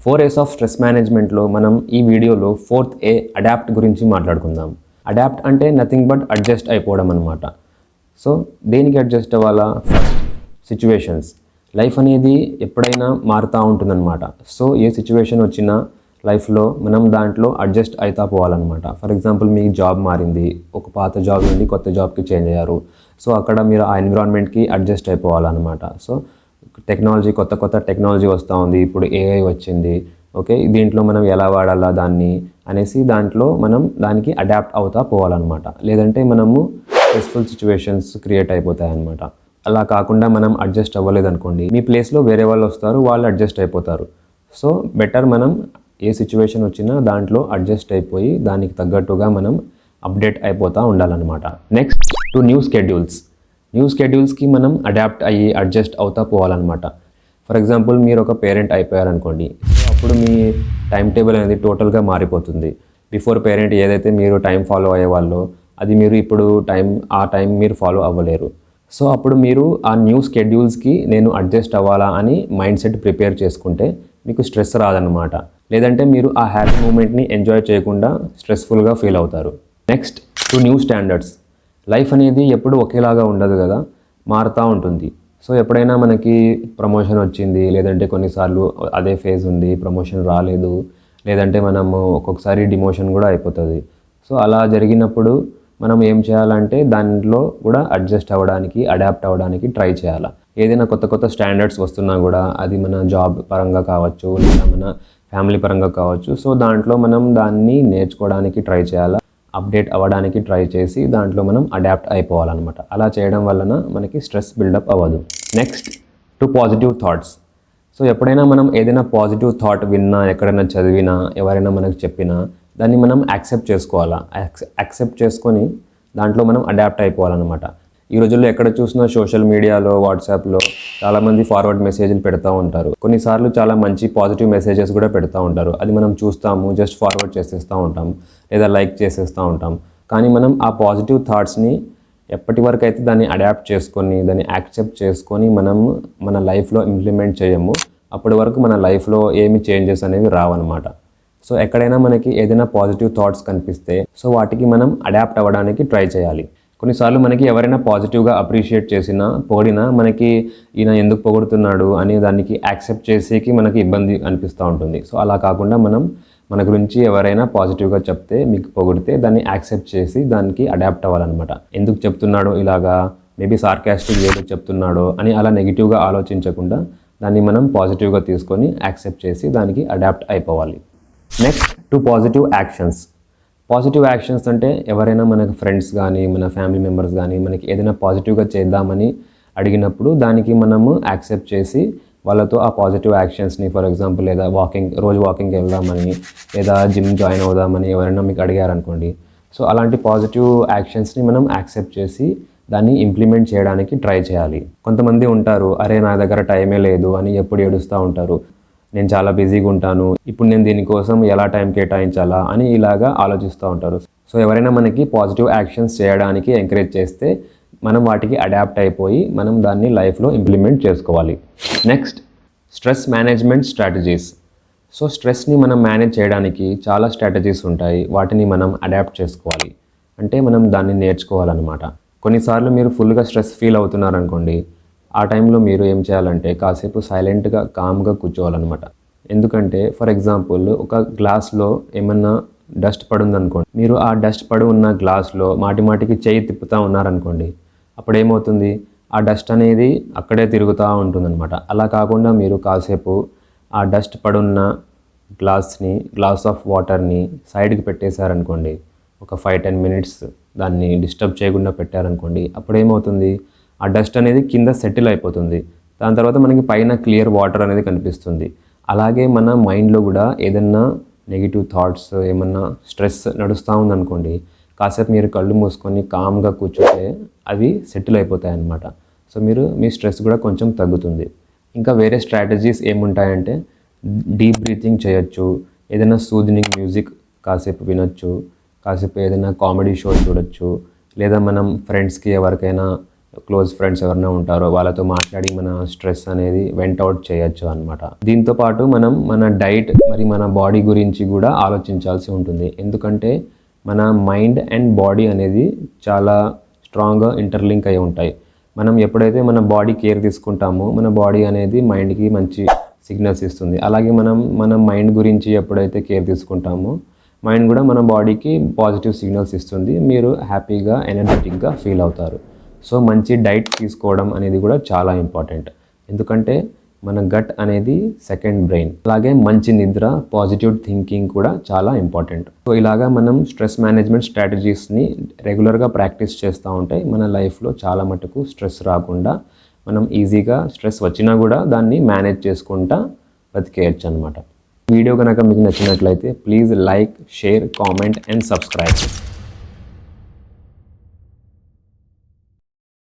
4 A's of stress మేనేజ్మెంట్లో మనం ఈ వీడియోలో 4th A అడాప్ట్ గురించి మాట్లాడుకుందాం. అడాప్ట్ అంటే నథింగ్ బట్ అడ్జస్ట్ అయిపోవడం అనమాట. సో దేనికి అడ్జస్ట్ అవ్వాలా? First situations. లైఫ్ అనేది ఎప్పుడైనా మారుతూ ఉంటుందన్నమాట. సో ఏ సిచ్యువేషన్ వచ్చినా లైఫ్లో మనం దాంట్లో అడ్జస్ట్ అవుతా పోవాలన్నమాట. ఫర్ ఎగ్జాంపుల్ మీ జాబ్ మారింది, ఒక పాత జాబ్ నుండి కొత్త జాబ్కి చేంజ్ అయ్యారు. సో అక్కడ మీరు ఆ ఎన్విరాన్మెంట్కి అడ్జస్ట్ అయిపోవాలన్నమాట. సో టెక్నాలజీ కొత్త టెక్నాలజీ వస్తూ ఉంది, ఇప్పుడు ఏఐ వచ్చింది. ఓకే, దీంట్లో మనం ఎలా వాడాలా దాన్ని అనేసి దాంట్లో మనం దానికి అడాప్ట్ అవుతా పోవాలన్నమాట. లేదంటే మనము స్ట్రెస్ఫుల్ సిచ్యువేషన్స్ క్రియేట్ అయిపోతాయి అన్నమాట. అలా కాకుండా మనం అడ్జస్ట్ అవ్వలేదనుకోండి, మీ ప్లేస్లో వేరే వాళ్ళు వస్తారు, వాళ్ళు అడ్జస్ట్ అయిపోతారు. సో బెటర్ మనం ఏ సిచ్యువేషన్ వచ్చినా దాంట్లో అడ్జస్ట్ అయిపోయి దానికి తగ్గట్టుగా మనం అప్డేట్ అయిపోతూ ఉండాలన్నమాట. నెక్స్ట్ న్యూ స్కెడ్యూల్స్కి మనం అడాప్ట్ అయ్యి అడ్జస్ట్ అవుతా పోవాలన్నమాట. ఫర్ ఎగ్జాంపుల్ మీరు ఒక పేరెంట్ అయిపోయారనుకోండి, సో అప్పుడు మీ టైం టేబుల్ అనేది టోటల్గా మారిపోతుంది. బిఫోర్ పేరెంట్ ఏదైతే మీరు టైం ఫాలో అయ్యేవాళ్ళో అది మీరు ఇప్పుడు ఆ టైం మీరు ఫాలో అవ్వలేరు. సో అప్పుడు మీరు ఆ న్యూ స్కెడ్యూల్స్కి నేను అడ్జస్ట్ అవ్వాలా అని మైండ్ సెట్ ప్రిపేర్ చేసుకుంటే మీకు స్ట్రెస్ రాదన్నమాట. లేదంటే మీరు ఆ హ్యాపీ మూమెంట్ని ఎంజాయ్ చేయకుండా స్ట్రెస్ఫుల్గా ఫీల్ అవుతారు. Next new standards. లైఫ్ అనేది ఎప్పుడు ఒకేలాగా ఉండదు కదా, మారుతూ ఉంటుంది. సో ఎప్పుడైనా మనకి ప్రమోషన్ వచ్చింది, లేదంటే కొన్నిసార్లు అదే ఫేజ్ ఉంది, ప్రమోషన్ రాలేదు, లేదంటే మనము ఒక్కొక్కసారి డిమోషన్ కూడా అయిపోతుంది. సో అలా జరిగినప్పుడు మనం ఏం చేయాలంటే దాంట్లో కూడా అడ్జస్ట్ అవ్వడానికి, అడాప్ట్ అవ్వడానికి ట్రై చేయాలి. ఏదైనా కొత్త స్టాండర్డ్స్ వస్తున్నా కూడా అది మన జాబ్ పరంగా కావచ్చు, లేదా మన ఫ్యామిలీ పరంగా కావచ్చు. సో దాంట్లో మనం దాన్ని నేర్చుకోవడానికి ట్రై చేయాలి, అప్డేట్ అవ్వడానికి ట్రై చేసి దాంట్లో మనం అడాప్ట్ అయిపోవాలన్నమాట. అలా చేయడం వలన మనకి స్ట్రెస్ బిల్డప్ అవ్వదు. Next positive thoughts. సో ఎప్పుడైనా మనం ఏదైనా పాజిటివ్ థాట్ విన్నా, ఎక్కడైనా చదివినా, ఎవరైనా మనకు చెప్పినా దాన్ని మనం యాక్సెప్ట్ చేసుకోవాలా. యాక్సెప్ట్ చేసుకొని దాంట్లో మనం అడాప్ట్ అయిపోవాలన్నమాట. ఈ రోజుల్లో ఎక్కడ చూసినా సోషల్ మీడియాలో, వాట్సాప్లో చాలామంది ఫార్వర్డ్ మెసేజ్లు పెడతా ఉంటారు. కొన్నిసార్లు చాలా మంచి పాజిటివ్ మెసేజెస్ కూడా పెడతా ఉంటారు. అది మనం చూస్తాము, జస్ట్ ఫార్వర్డ్ చేసేస్తూ ఉంటాం, లేదా లైక్ చేసేస్తూ ఉంటాం. కానీ మనం ఆ పాజిటివ్ థాట్స్ని ఎప్పటి వరకు అయితే దాన్ని అడాప్ట్ చేసుకొని, దాన్ని యాక్సెప్ట్ చేసుకొని మనం మన లైఫ్లో ఇంప్లిమెంట్ చేయము, అప్పటి వరకు మన లైఫ్లో ఏమి చేంజెస్ అనేవి రావన్నమాట. సో ఎక్కడైనా మనకి ఏదైనా పాజిటివ్ థాట్స్ కనిపిస్తే సో వాటికి మనం అడాప్ట్ అవ్వడానికి ట్రై చేయాలి. కొన్నిసార్లు మనకి ఎవరైనా పాజిటివ్గా అప్రిషియేట్ చేసినా, పొగిడినా మనకి ఈయన ఎందుకు పొగుడుతున్నాడు అని దానికి యాక్సెప్ట్ చేసేకి మనకి ఇబ్బంది అనిపిస్తూ ఉంటుంది. సో అలా కాకుండా మనం మన గురించి ఎవరైనా పాజిటివ్గా చెప్తే, మీకు పొగిడితే దాన్ని యాక్సెప్ట్ చేసి దానికి అడాప్ట్ అవ్వాలన్నమాట. ఎందుకు చెప్తున్నాడో ఇలాగా, మేబీ సార్కాస్టిక్ ఏదో చెప్తున్నాడో అని అలా నెగిటివ్గా ఆలోచించకుండా దాన్ని మనం పాజిటివ్గా తీసుకొని యాక్సెప్ట్ చేసి దానికి అడాప్ట్ అయిపోవాలి. నెక్స్ట్ పాజిటివ్ యాక్షన్స్ అంటే ఎవరైనా మనకు ఫ్రెండ్స్ కానీ, మన ఫ్యామిలీ మెంబర్స్ కానీ మనకి ఏదైనా పాజిటివ్గా చేద్దామని అడిగినప్పుడు దానికి మనము యాక్సెప్ట్ చేసి వాళ్ళతో ఆ పాజిటివ్ యాక్షన్స్ని, ఫర్ ఎగ్జాంపుల్ లేదా రోజు వాకింగ్కి వెళ్దామని, లేదా జిమ్ జాయిన్ అవుదామని ఎవరైనా మీకు అడిగారనుకోండి. సో అలాంటి పాజిటివ్ యాక్షన్స్ని మనం యాక్సెప్ట్ చేసి దాన్ని ఇంప్లిమెంట్ చేయడానికి ట్రై చేయాలి. కొంతమంది ఉంటారు, అరే నా దగ్గర టైమే లేదు అని ఎప్పుడు ఏడుస్తూ ఉంటారు, నేను చాలా బిజీగా ఉంటాను, ఇప్పుడు నేను దీనికోసం ఎలా టైం కేటాయించాలా అని ఇలాగా ఆలోచిస్తూ ఉంటారు. సో ఎవరైనా మనకి పాజిటివ్ యాక్షన్స్ చేయడానికి ఎంకరేజ్ చేస్తే మనం వాటికి అడాప్ట్ అయిపోయి మనం దాన్ని లైఫ్లో ఇంప్లిమెంట్ చేసుకోవాలి. Next stress management strategies. So స్ట్రెస్ని మనం మేనేజ్ చేయడానికి చాలా స్ట్రాటజీస్ ఉంటాయి, వాటిని మనం అడాప్ట్ చేసుకోవాలి. అంటే మనం దాన్ని నేర్చుకోవాలన్నమాట. కొన్నిసార్లు మీరు ఫుల్గా స్ట్రెస్ ఫీల్ అవుతున్నారనుకోండి, ఆ టైంలో మీరు ఏం చేయాలంటే కాసేపు సైలెంట్గా, కామ్గా కూర్చోవాలన్నమాట. ఎందుకంటే ఫర్ ఎగ్జాంపుల్ ఒక గ్లాస్లో ఏమన్నా డస్ట్ పడుందనుకోండి, మీరు ఆ డస్ట్ పడి ఉన్న గ్లాస్లో మాటికి చేయి తిప్పుతూ ఉన్నారనుకోండి, అప్పుడు ఏమవుతుంది, ఆ డస్ట్ అనేది అక్కడే తిరుగుతూ ఉంటుందన్నమాట. అలా కాకుండా మీరు కాసేపు ఆ డస్ట్ పడున్న గ్లాస్ ఆఫ్ వాటర్ని సైడ్కి పెట్టేశారనుకోండి, ఒక 5-10 మినిట్స్ దాన్ని డిస్టర్బ్ చేయకుండా పెట్టారనుకోండి, అప్పుడు ఏమవుతుంది, ఆ డస్ట్ అనేది కింద సెటిల్ అయిపోతుంది. దాని తర్వాత మనకి పైన క్లియర్ వాటర్ అనేది కనిపిస్తుంది. అలాగే మన మైండ్లో కూడా ఏదన్నా నెగిటివ్ థాట్స్, ఏమన్నా స్ట్రెస్ నడుస్తూ ఉందనుకోండి, కాసేపు మీరు కళ్ళు మూసుకొని కామ్గా కూర్చుంటే అవి సెటిల్ అయిపోతాయి అన్నమాట. సో మీ స్ట్రెస్ కూడా కొంచెం తగ్గుతుంది. ఇంకా వేరే స్ట్రాటజీస్ ఏముంటాయంటే డీప్ బ్రీతింగ్ చేయొచ్చు, ఏదైనా సూదినింగ్ మ్యూజిక్ కాసేపు వినొచ్చు, కాసేపు ఏదైనా కామెడీ షో చూడొచ్చు, లేదా మనం ఫ్రెండ్స్కి ఎవరికైనా క్లోజ్ ఫ్రెండ్స్ ఎవరైనా ఉంటారో వాళ్ళతో మాట్లాడి మన స్ట్రెస్ అనేది వెంట్ అవుట్ చేయొచ్చు అనమాట. దీంతో పాటు మనం మన డైట్ మరి మన బాడీ గురించి కూడా ఆలోచించాల్సి ఉంటుంది. ఎందుకంటే మన మైండ్ అండ్ బాడీ అనేది చాలా స్ట్రాంగ్గా ఇంటర్లింక్ అయి ఉంటాయి. మనం ఎప్పుడైతే మన బాడీ కేర్ తీసుకుంటామో మన బాడీ అనేది మైండ్కి మంచి సిగ్నల్స్ ఇస్తుంది. అలాగే మనం మన మైండ్ గురించి ఎప్పుడైతే కేర్ తీసుకుంటామో మైండ్ కూడా మన బాడీకి పాజిటివ్ సిగ్నల్స్ ఇస్తుంది. మీరు హ్యాపీగా ఎనర్జెటిక్గా ఫీల్ అవుతారు. సో మంచి డైట్ తీసుకోవడం అనేది కూడా చాలా ఇంపార్టెంట్. ఎందుకంటే మన గట్ అనేది సెకండ్ బ్రెయిన్. అలాగే మంచి నిద్ర, పాజిటివ్ థింకింగ్ కూడా చాలా ఇంపార్టెంట్. సో ఇలాగా మనం స్ట్రెస్ మేనేజ్మెంట్ స్ట్రాటజీస్ని రెగ్యులర్గా ప్రాక్టీస్ చేస్తూ ఉంటే మన లైఫ్లో చాలా మటుకు స్ట్రెస్ రాకుండా మనం ఈజీగా స్ట్రెస్ వచ్చినా కూడా దాన్ని మేనేజ్ చేసుకుంటా బతికేయచ్చు అనమాట. వీడియో కనుక మీకు నచ్చినట్లయితే please like, share, comment and subscribe.